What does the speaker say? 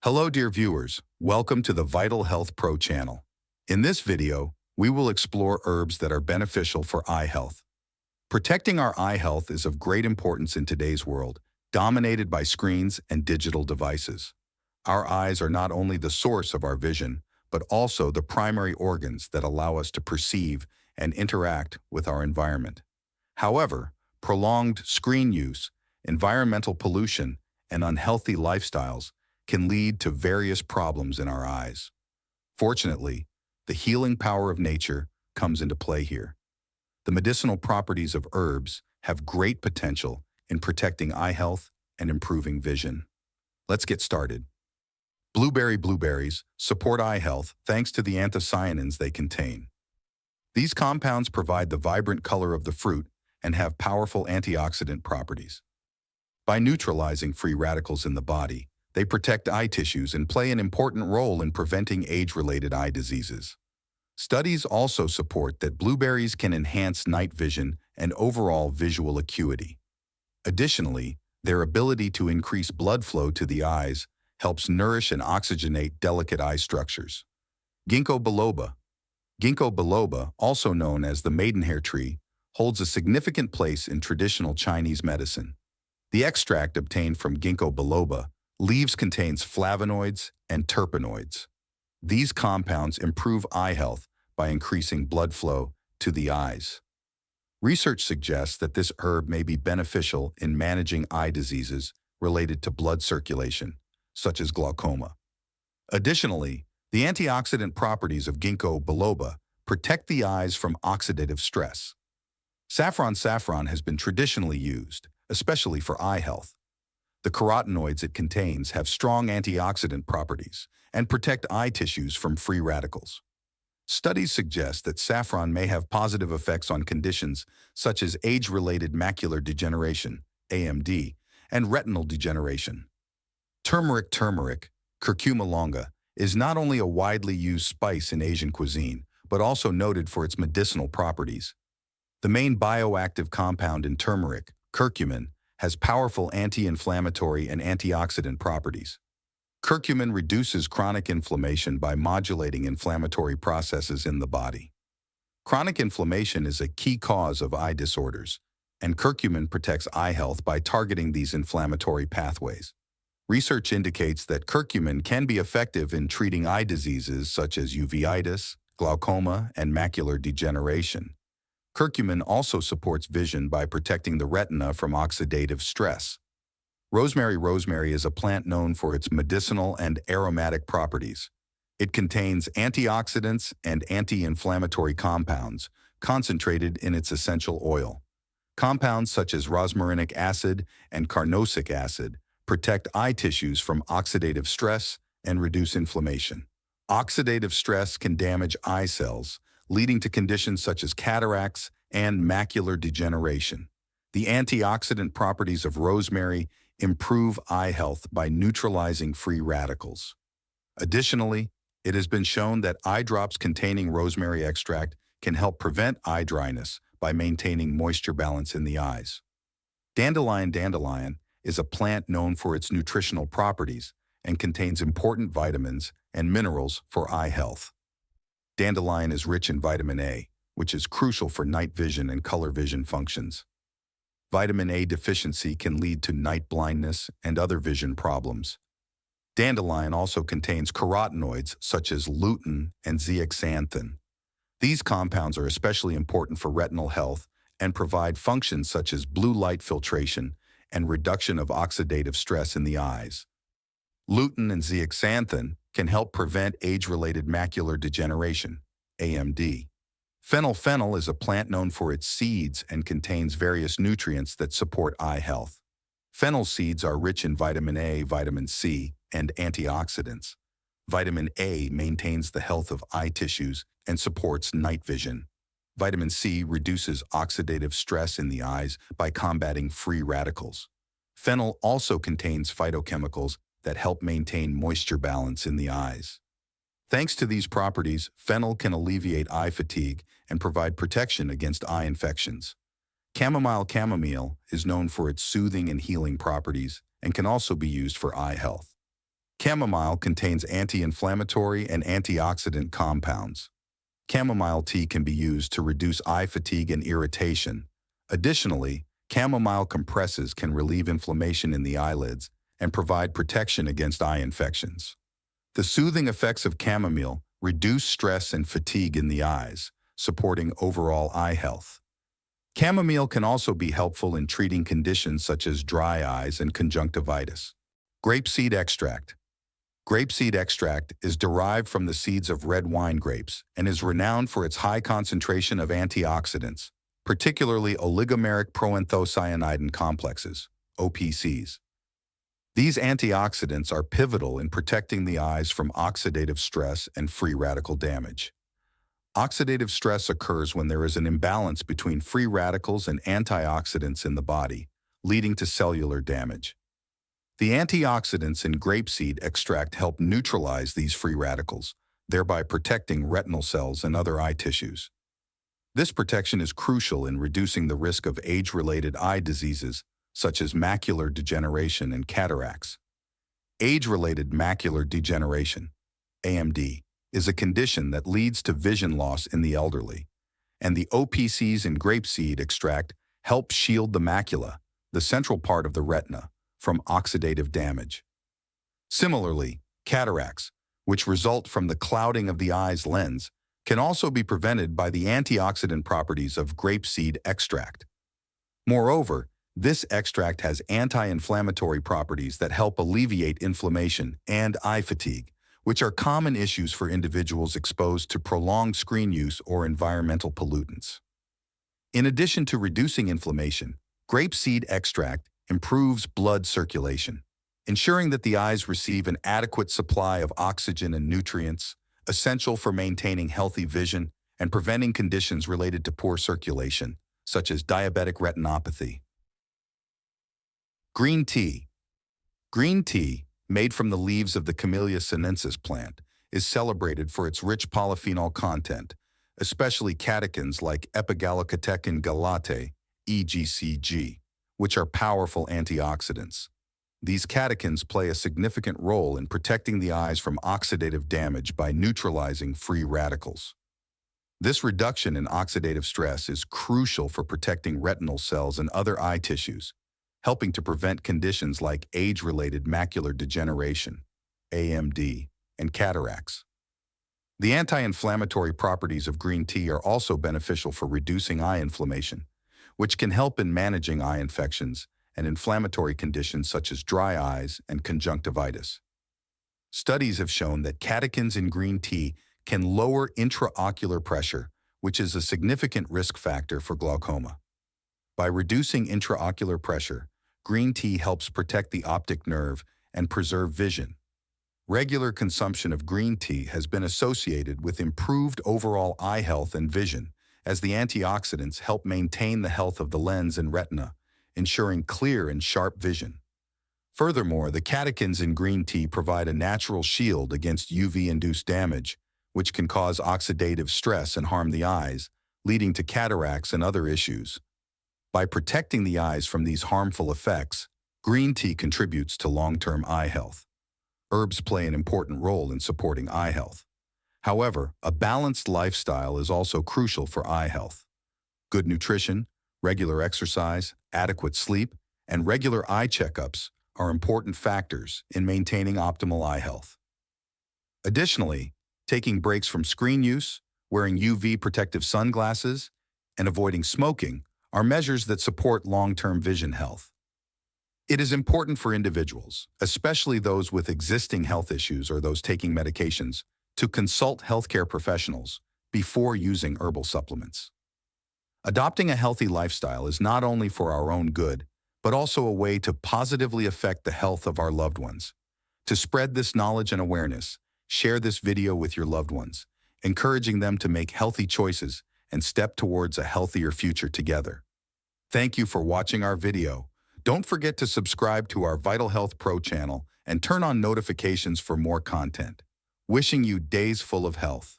Hello dear viewers, welcome to the Vital Health Pro channel. In this video, we will explore herbs that are beneficial for eye health. Protecting our eye health is of great importance in today's world, dominated by screens and digital devices. Our eyes are not only the source of our vision, but also the primary organs that allow us to perceive and interact with our environment. However, prolonged screen use, environmental pollution, and unhealthy lifestyles can lead to various problems in our eyes. Fortunately, the healing power of nature comes into play here. The medicinal properties of herbs have great potential in protecting eye health and improving vision. Let's get started. Blueberries support eye health thanks to the anthocyanins they contain. These compounds provide the vibrant color of the fruit and have powerful antioxidant properties. By neutralizing free radicals in the body, they protect eye tissues and play an important role in preventing age-related eye diseases. Studies also support that blueberries can enhance night vision and overall visual acuity. Additionally, their ability to increase blood flow to the eyes helps nourish and oxygenate delicate eye structures. Ginkgo biloba. Ginkgo biloba, also known as the maidenhair tree, holds a significant place in traditional Chinese medicine. The extract obtained from ginkgo biloba leaves contains flavonoids and terpenoids. These compounds improve eye health by increasing blood flow to the eyes. Research suggests that this herb may be beneficial in managing eye diseases related to blood circulation, such as glaucoma. Additionally, the antioxidant properties of ginkgo biloba protect the eyes from oxidative stress. Saffron has been traditionally used, especially for eye health. The carotenoids it contains have strong antioxidant properties and protect eye tissues from free radicals. Studies suggest that saffron may have positive effects on conditions such as age-related macular degeneration, AMD, and retinal degeneration. Turmeric, curcuma longa, is not only a widely used spice in Asian cuisine, but also noted for its medicinal properties. The main bioactive compound in turmeric, curcumin, has powerful anti-inflammatory and antioxidant properties. Curcumin reduces chronic inflammation by modulating inflammatory processes in the body. Chronic inflammation is a key cause of eye disorders, and curcumin protects eye health by targeting these inflammatory pathways. Research indicates that curcumin can be effective in treating eye diseases such as uveitis, glaucoma, and macular degeneration. Curcumin also supports vision by protecting the retina from oxidative stress. Rosemary is a plant known for its medicinal and aromatic properties. It contains antioxidants and anti-inflammatory compounds concentrated in its essential oil. Compounds such as rosmarinic acid and carnosic acid protect eye tissues from oxidative stress and reduce inflammation. Oxidative stress can damage eye cells, leading to conditions such as cataracts and macular degeneration. The antioxidant properties of rosemary improve eye health by neutralizing free radicals. Additionally, it has been shown that eye drops containing rosemary extract can help prevent eye dryness by maintaining moisture balance in the eyes. Dandelion is a plant known for its nutritional properties and contains important vitamins and minerals for eye health. Dandelion is rich in vitamin A, which is crucial for night vision and color vision functions. Vitamin A deficiency can lead to night blindness and other vision problems. Dandelion also contains carotenoids such as lutein and zeaxanthin. These compounds are especially important for retinal health and provide functions such as blue light filtration and reduction of oxidative stress in the eyes. Lutein and zeaxanthin can help prevent age-related macular degeneration, AMD. Fennel is a plant known for its seeds and contains various nutrients that support eye health. Fennel seeds are rich in vitamin A, vitamin C, and antioxidants. Vitamin A maintains the health of eye tissues and supports night vision. Vitamin C reduces oxidative stress in the eyes by combating free radicals. Fennel also contains phytochemicals that help maintain moisture balance in the eyes. Thanks to these properties, fennel can alleviate eye fatigue and provide protection against eye infections. Chamomile is known for its soothing and healing properties and can also be used for eye health. Chamomile contains anti-inflammatory and antioxidant compounds. Chamomile tea can be used to reduce eye fatigue and irritation. Additionally, chamomile compresses can relieve inflammation in the eyelids and provide protection against eye infections. The soothing effects of chamomile reduce stress and fatigue in the eyes, supporting overall eye health. Chamomile can also be helpful in treating conditions such as dry eyes and conjunctivitis. Grapeseed extract. Grapeseed extract is derived from the seeds of red wine grapes and is renowned for its high concentration of antioxidants, particularly oligomeric proanthocyanidin complexes, OPCs. These antioxidants are pivotal in protecting the eyes from oxidative stress and free radical damage. Oxidative stress occurs when there is an imbalance between free radicals and antioxidants in the body, leading to cellular damage. The antioxidants in grapeseed extract help neutralize these free radicals, thereby protecting retinal cells and other eye tissues. This protection is crucial in reducing the risk of age-related eye diseases, such as macular degeneration and cataracts. Age-related macular degeneration, AMD, is a condition that leads to vision loss in the elderly, and the OPCs in grapeseed extract help shield the macula, the central part of the retina, from oxidative damage. Similarly, cataracts, which result from the clouding of the eye's lens, can also be prevented by the antioxidant properties of grapeseed extract. Moreover, this extract has anti-inflammatory properties that help alleviate inflammation and eye fatigue, which are common issues for individuals exposed to prolonged screen use or environmental pollutants. In addition to reducing inflammation, grapeseed extract improves blood circulation, ensuring that the eyes receive an adequate supply of oxygen and nutrients, essential for maintaining healthy vision and preventing conditions related to poor circulation, such as diabetic retinopathy. Green tea. Green tea, made from the leaves of the Camellia sinensis plant, is celebrated for its rich polyphenol content, especially catechins like epigallocatechin gallate, EGCG, which are powerful antioxidants. These catechins play a significant role in protecting the eyes from oxidative damage by neutralizing free radicals. This reduction in oxidative stress is crucial for protecting retinal cells and other eye tissues, helping to prevent conditions like age-related macular degeneration, AMD, and cataracts. The anti-inflammatory properties of green tea are also beneficial for reducing eye inflammation, which can help in managing eye infections and inflammatory conditions such as dry eyes and conjunctivitis. Studies have shown that catechins in green tea can lower intraocular pressure, which is a significant risk factor for glaucoma. By reducing intraocular pressure, green tea helps protect the optic nerve and preserve vision. Regular consumption of green tea has been associated with improved overall eye health and vision, as the antioxidants help maintain the health of the lens and retina, ensuring clear and sharp vision. Furthermore, the catechins in green tea provide a natural shield against UV-induced damage, which can cause oxidative stress and harm the eyes, leading to cataracts and other issues. By protecting the eyes from these harmful effects, green tea contributes to long-term eye health. Herbs play an important role in supporting eye health. However, a balanced lifestyle is also crucial for eye health. Good nutrition, regular exercise, adequate sleep, and regular eye checkups are important factors in maintaining optimal eye health. Additionally, taking breaks from screen use, wearing UV protective sunglasses, and avoiding smoking are measures that support long-term vision health. It is important for individuals, especially those with existing health issues or those taking medications, to consult healthcare professionals before using herbal supplements. Adopting a healthy lifestyle is not only for our own good, but also a way to positively affect the health of our loved ones. To spread this knowledge and awareness, share this video with your loved ones, encouraging them to make healthy choices and step towards a healthier future together. Thank you for watching our video. Don't forget to subscribe to our Vital Health Pro channel and turn on notifications for more content. Wishing you days full of health.